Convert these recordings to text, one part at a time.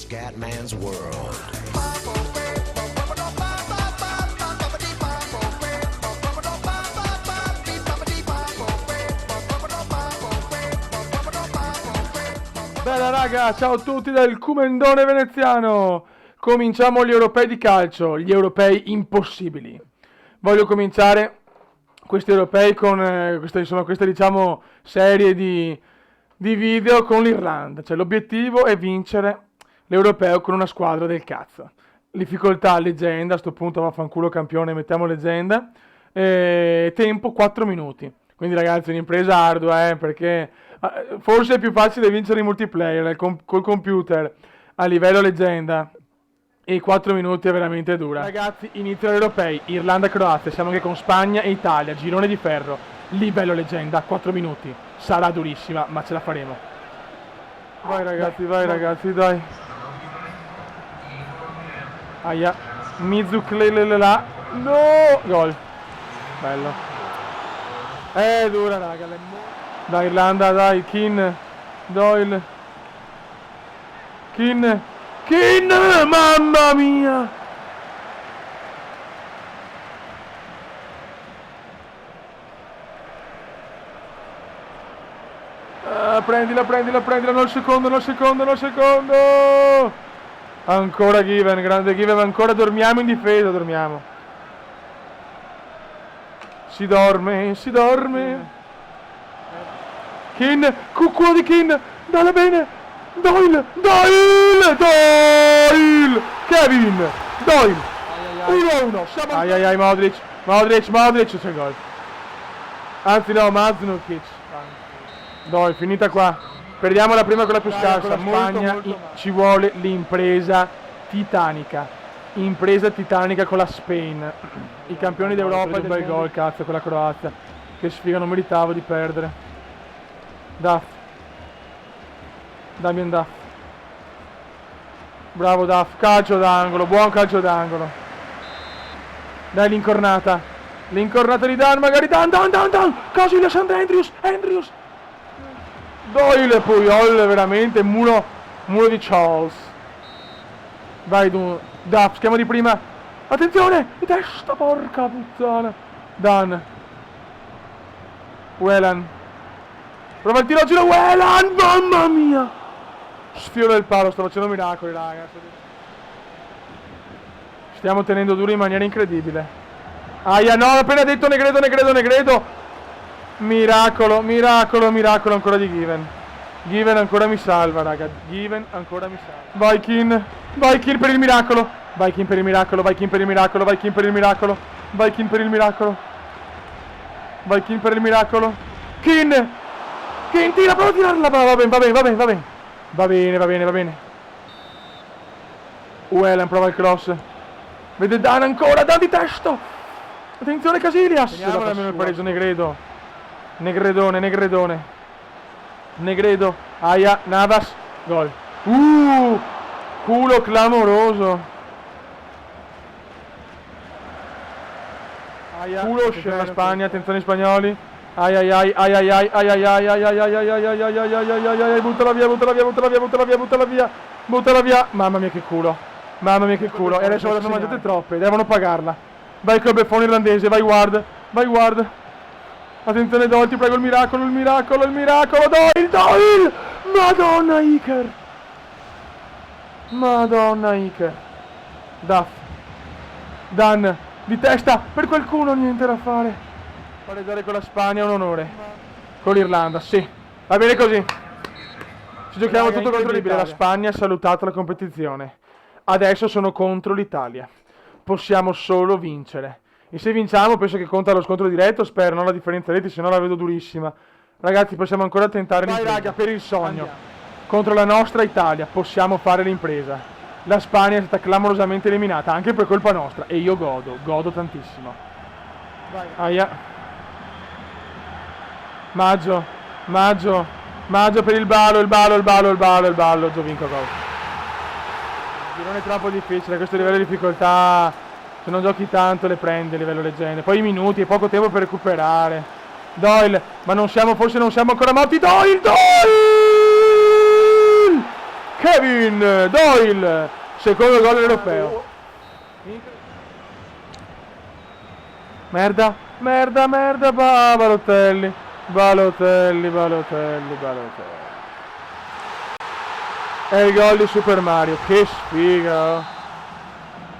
Scatman's World. Bella raga, ciao a tutti dal Cumendone veneziano. Cominciamo gli europei di calcio, gli europei impossibili. Voglio cominciare questi europei con questa diciamo serie di video con l'Irlanda. Cioè l'obiettivo è vincere l'europeo con una squadra del cazzo. Difficoltà leggenda, a sto punto vaffanculo campione, mettiamo leggenda. Tempo 4 minuti. Quindi ragazzi, un'impresa ardua, perché forse è più facile vincere in multiplayer col computer a livello leggenda. E 4 minuti è veramente dura. Ragazzi, iniziano gli europei, Irlanda-Croazia, siamo anche con Spagna e Italia, girone di ferro, livello leggenda, 4 minuti. Sarà durissima, ma ce la faremo. Vai ragazzi, dai. Aia, Mizuk là. No! Gol. Bello. Dura raga. Dai Irlanda, dai, Keane, Doyle. Keane, mamma mia! Prendila, no il secondo! Ancora Given, grande Given, ancora dormiamo in difesa, Si dorme. Keane, culo di Keane, dalla bene! Doyle! Kevin! Doyle! 1-1, ai Modric, c'è gol. Anzi no, Maznukic. Doyle, finita qua. Perdiamo la prima, quella più scarsa. Spagna, ci vuole l'impresa titanica. Impresa titanica con la Spain. I campioni d'Europa del bel gol, cazzo, con la Croazia. Che sfiga, non meritavo di perdere. Damien Duff. Bravo Duff, calcio d'angolo, buon calcio d'angolo. Dai l'incornata di Dan, magari Dan. Così lasciando Andrews. Doyle, Puyol, veramente muro di Charles. Vai Duff, schiamo di prima. Attenzione, di testa, porca puttana. Dan. Whelan. Prova il tiro, giro Whelan, mamma mia. Sfiora il palo, sto facendo miracoli, raga. Stiamo tenendo duro in maniera incredibile. Aia, no, ho appena detto Negredo. Miracolo ancora di Given. Given ancora mi salva, raga. Vai Keane per il miracolo. Vai Keane per il miracolo. Keane, tira, prova a tirarla. Va bene. Whelan prova il cross. Vede Dan ancora, Dan di testa. Attenzione Casillas. Vediamo almeno il pareggio, Negredo. Aia, Navas. Gol. Culo clamoroso. Aia, culo scena la Spagna, attenzione spagnoli. Ai, buttala via. Mamma mia che culo. E adesso ne mangiate troppe, devono pagarla. Vai col beffone irlandese, vai Ward. Attenzione Doyle, ti prego, il miracolo. Doyle. Madonna Iker. Duff. Dan, di testa, per qualcuno niente da fare. Pareggiare con la Spagna è un onore. Con l'Irlanda, sì. Va bene così. Ci giochiamo tutto contro l'Italia. La Spagna ha salutato la competizione. Adesso sono contro l'Italia. Possiamo solo vincere. E se vinciamo penso che conta lo scontro diretto. Spero, non la differenza reti, se no la vedo durissima. Ragazzi, possiamo ancora tentare l'impresa. Vai raga, per il sogno. Andiamo. Contro la nostra Italia possiamo fare l'impresa. La Spagna è stata clamorosamente eliminata, anche per colpa nostra. E io godo tantissimo. Vai. Aia. Maggio per il ballo, Giovinco gol. Non è troppo difficile, questo livello di difficoltà, se non giochi tanto le prendi a livello leggende. Poi i minuti e poco tempo per recuperare. Doyle, ma forse non siamo ancora morti. Doyle! Kevin Doyle, secondo gol europeo. Merda, Balotelli. È il gol di Super Mario, che sfiga.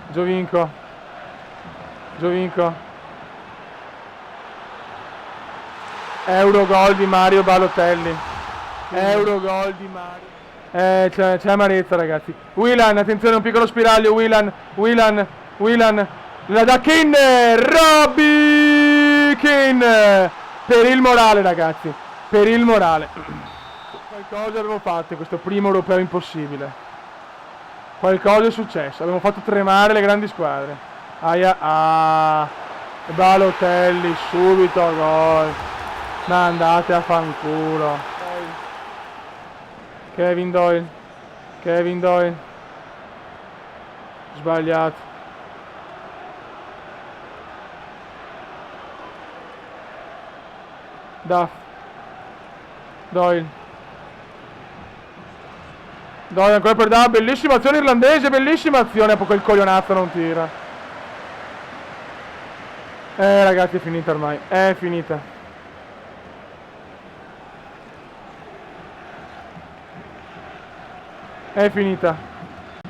Giovinco. Eurogol di Mario Balotelli. Eurogol di Mario. C'è amarezza, ragazzi. Whelan, attenzione, un piccolo spiraglio. Whelan. La da Keane. Robbie Keane. Per il morale, ragazzi. Per il morale. Qualcosa abbiamo fatto in questo primo europeo impossibile. Qualcosa è successo. Abbiamo fatto tremare le grandi squadre. Balotelli subito gol. Ma andate a fanculo. Kevin Doyle. Sbagliato. Duff. Doyle ancora per Duff. Bellissima azione irlandese. Bellissima azione. Poi quel coglionazzo non tira. Ragazzi, è finita ormai. È finita.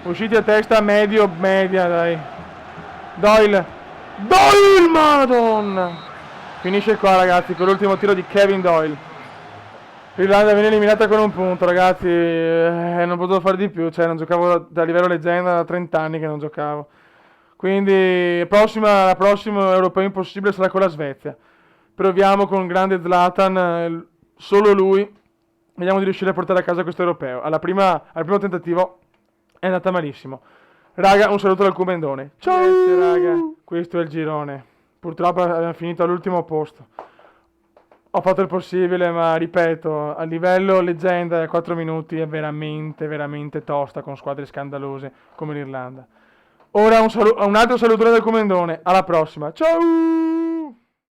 Usciti a testa media, dai. Doyle, madonna. Finisce qua, ragazzi, con l'ultimo tiro di Kevin Doyle. L'Irlanda viene eliminata con un punto, ragazzi. Non potevo fare di più. Cioè, non giocavo da livello leggenda da 30 anni che non giocavo. Quindi la prossima europeo impossibile sarà con la Svezia. Proviamo con grande Zlatan, solo lui. Vediamo di riuscire a portare a casa questo europeo. Al primo tentativo è andata malissimo. Raga, un saluto dal Comendone. Ciao raga, questo è il girone. Purtroppo abbiamo finito all'ultimo posto. Ho fatto il possibile, ma ripeto, a livello leggenda a 4 minuti è veramente tosta con squadre scandalose come l'Irlanda. Ora un altro salutone dal Comendone. Alla prossima. Ciao!